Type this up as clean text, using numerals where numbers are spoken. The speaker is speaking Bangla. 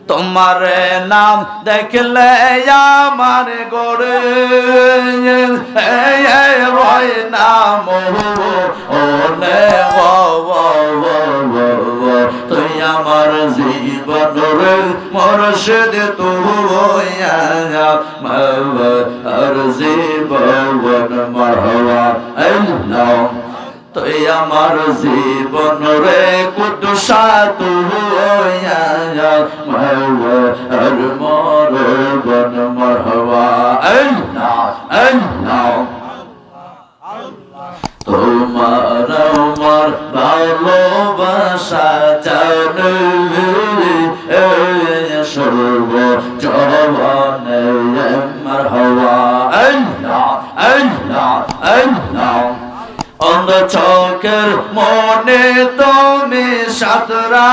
তোমার নাম দেখলে আমার গড়ে রয় নাম ওলে তুই আমার জীবন রে মুর্শিদ তুই আর জীবন মারহাবা আল্লাহ তুই আমার জীবন রে কুদসা তুই আর মরবন মারহাবা আল্লাহ আল্লাহ তোমার আমার ভালোবাসা জানে সর্ব জবানে মারহাবা আল্লাহ আল্লাহ আল্লাহ অন্ধ চোখের মনে তুমি সাতরা